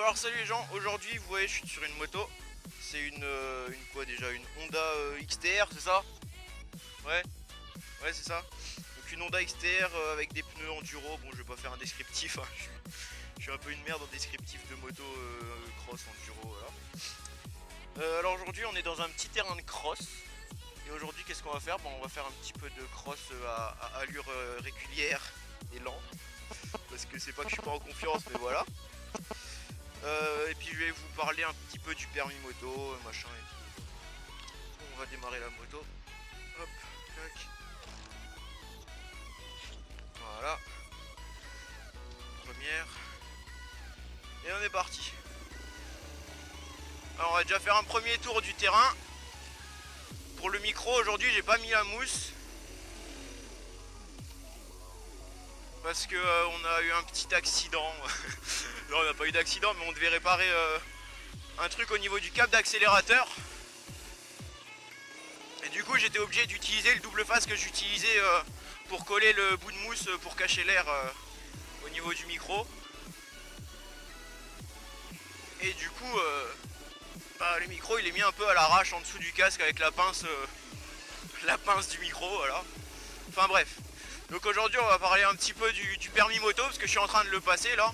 Alors salut les gens, aujourd'hui vous voyez je suis sur une moto. C'est une quoi déjà, une Honda XTR, c'est ça? Ouais, ouais c'est ça. Donc une Honda XTR avec des pneus enduro. Bon, je vais pas faire un descriptif, hein. Je suis un peu une merde en descriptif de moto cross enduro, voilà. Alors aujourd'hui on est dans un petit terrain de cross. Et aujourd'hui qu'est-ce qu'on va faire? Bon, on va faire un petit peu de cross à allure régulière et lente. Parce que c'est pas que je suis pas en confiance, mais voilà. Et puis je vais vous parler un petit peu du permis moto, machin et tout. On va démarrer la moto. Hop, tac. Voilà. Première. Et on est parti. Alors on va déjà faire un premier tour du terrain. Pour le micro aujourd'hui j'ai pas mis la mousse. Parce que on a eu un petit accident. Non, on n'a pas eu d'accident, mais on devait réparer un truc au niveau du câble d'accélérateur. Et du coup j'étais obligé d'utiliser le double face que j'utilisais pour coller le bout de mousse pour cacher l'air au niveau du micro. Et du coup le micro il est mis un peu à l'arrache en dessous du casque avec la pince du micro, voilà. Enfin bref. Donc aujourd'hui on va parler un petit peu du permis moto parce que je suis en train de le passer là.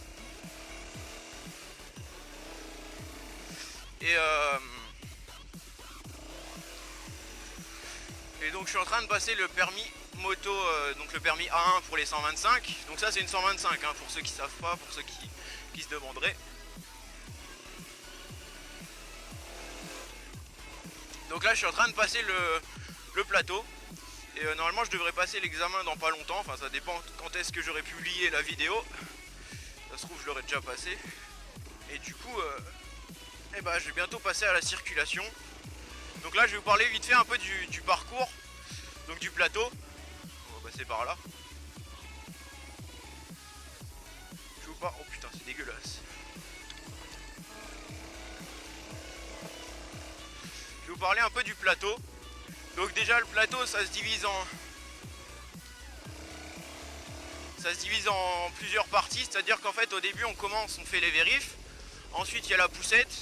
Et donc je suis en train de passer le permis moto, donc le permis A1 pour les 125. Donc ça c'est une 125 hein, pour ceux qui savent pas, pour ceux qui se demanderaient. Donc là je suis en train de passer le plateau. Et normalement je devrais passer l'examen dans pas longtemps. Enfin ça dépend quand est-ce que j'aurai publié la vidéo. Ça se trouve je l'aurais déjà passé. Et du coup je vais bientôt passer à la circulation. Donc là je vais vous parler vite fait un peu du parcours. Donc du plateau. On va passer par là. Je vous parle. Oh putain c'est dégueulasse. Je vais vous parler un peu du plateau. Donc déjà le plateau ça se divise en plusieurs parties. C'est-à-dire qu'en fait au début on commence, on fait les vérifs. Ensuite il y a la poussette.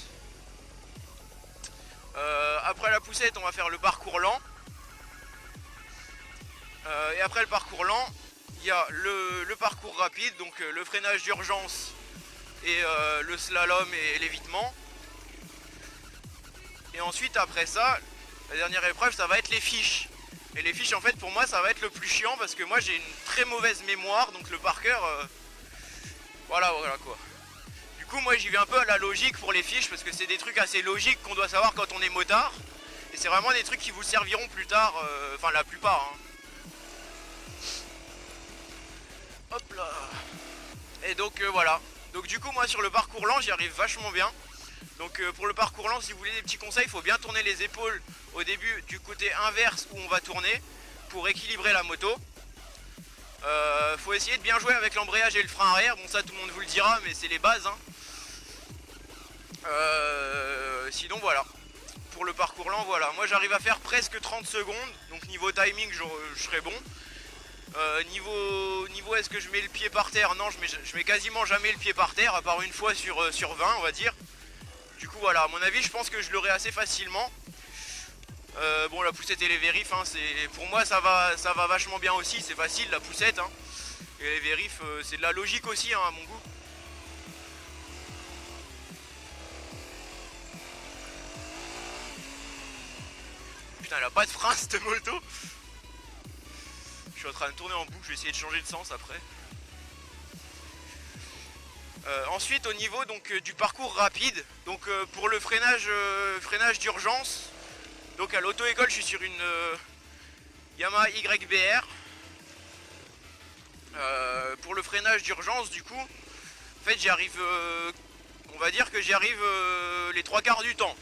Après la poussette on va faire le parcours lent. Et après le parcours lent il y a le parcours rapide. Donc le freinage d'urgence et le slalom et l'évitement. Et ensuite après ça la dernière épreuve ça va être les fiches. Et les fiches en fait pour moi ça va être le plus chiant parce que moi j'ai une très mauvaise mémoire. Donc le par cœur voilà quoi. Du coup moi j'y vais un peu à la logique pour les fiches parce que c'est des trucs assez logiques qu'on doit savoir quand on est motard. Et c'est vraiment des trucs qui vous serviront plus tard, enfin la plupart hein. Hop là. Et donc voilà. Donc du coup moi sur le parcours lent j'y arrive vachement bien. Donc pour le parcours lent si vous voulez des petits conseils, il faut bien tourner les épaules au début du côté inverse où on va tourner pour équilibrer la moto. Faut essayer de bien jouer avec l'embrayage et le frein arrière. Bon ça tout le monde vous le dira mais c'est les bases hein. Sinon voilà. Pour le parcours lent voilà. Moi j'arrive à faire presque 30 secondes. Donc niveau timing je serai bon. Niveau est-ce que je mets le pied par terre? Non je mets quasiment jamais le pied par terre. À part une fois sur 20 on va dire. Du coup voilà à mon avis je pense que je l'aurai assez facilement. Bon la poussette et les vérifs hein, pour moi ça va vachement bien aussi. C'est facile la poussette hein. Et les vérifs c'est de la logique aussi hein, à mon goût. Putain elle a pas de frein cette moto. Je suis en train de tourner en boucle, je vais essayer de changer de sens après. Ensuite au niveau donc du parcours rapide, donc pour le freinage d'urgence, donc à l'auto-école je suis sur une Yamaha YBR. Pour le freinage d'urgence du coup, en fait j'y arrive, on va dire que j'y arrive les 3/4 du temps.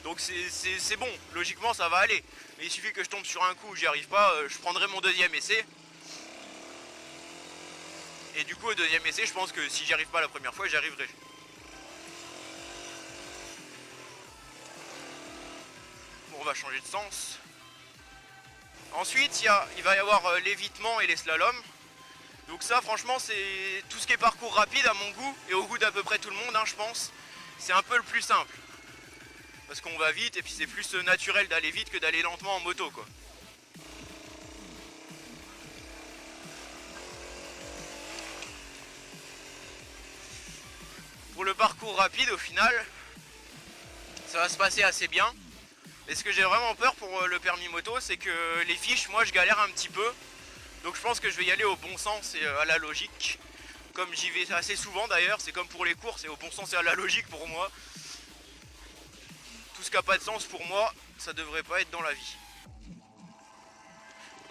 Donc c'est bon, logiquement ça va aller. Mais il suffit que je tombe sur un coup où j'y arrive pas, je prendrai mon deuxième essai. Et du coup au deuxième essai je pense que si j'y arrive pas la première fois j'y arriverai. Bon on va changer de sens. Ensuite il va y avoir l'évitement et les slaloms. Donc ça franchement c'est tout ce qui est parcours rapide à mon goût et au goût d'à peu près tout le monde hein, je pense. C'est un peu le plus simple. Parce qu'on va vite et puis c'est plus naturel d'aller vite que d'aller lentement en moto quoi. Pour le parcours rapide au final, ça va se passer assez bien. Et ce que j'ai vraiment peur pour le permis moto, c'est que les fiches, moi je galère un petit peu. Donc je pense que je vais y aller au bon sens et à la logique. Comme j'y vais assez souvent d'ailleurs, c'est comme pour les courses, et au bon sens et à la logique pour moi. Tout ce qui n'a pas de sens pour moi, ça devrait pas être dans la vie.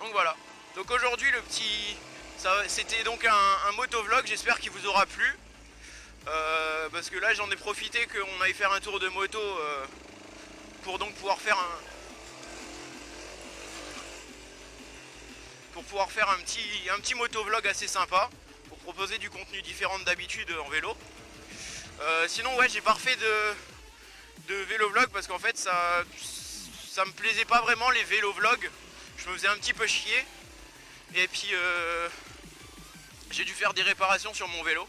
Donc voilà. Donc aujourd'hui le petit... C'était donc un motovlog, j'espère qu'il vous aura plu. Parce que là j'en ai profité qu'on aille faire un tour de moto pour donc pouvoir faire un petit motovlog assez sympa pour proposer du contenu différent d'habitude en vélo. Sinon ouais j'ai pas refait de vélo-vlog parce qu'en fait ça me plaisait pas vraiment les vélo-vlogs. Je me faisais un petit peu chier. Et puis j'ai dû faire des réparations sur mon vélo.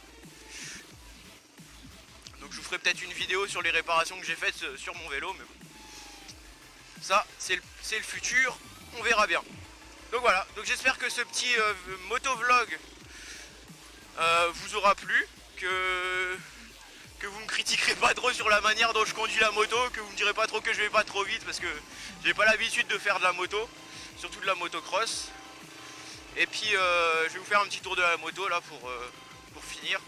Donc je vous ferai peut-être une vidéo sur les réparations que j'ai faites sur mon vélo. Mais bon. Ça c'est le futur, on verra bien. Donc voilà, donc j'espère que ce petit motovlog vous aura plu, que vous me critiquerez pas trop sur la manière dont je conduis la moto, que vous me direz pas trop que je vais pas trop vite parce que j'ai pas l'habitude de faire de la moto, surtout de la motocross. Et puis je vais vous faire un petit tour de la moto là pour finir.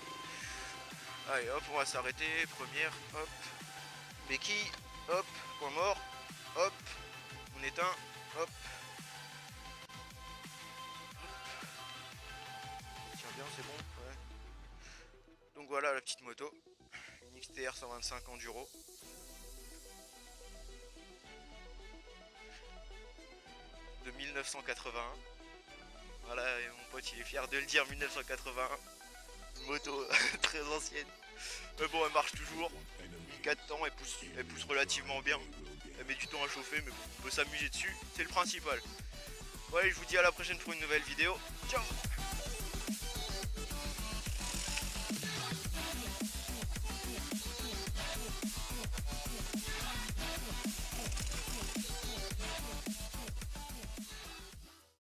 Allez hop, on va s'arrêter, première, hop, béquille, hop, point mort, hop, on éteint, hop. Tiens bien, c'est bon, ouais. Donc voilà la petite moto, une XTR 125 Enduro. De 1981. Voilà, et mon pote il est fier de le dire, 1981. Une moto très ancienne. Mais bon, elle marche toujours. 4 ans, elle pousse relativement bien. Elle met du temps à chauffer, mais bon, on peut s'amuser dessus, c'est le principal. Ouais, je vous dis à la prochaine pour une nouvelle vidéo. Ciao!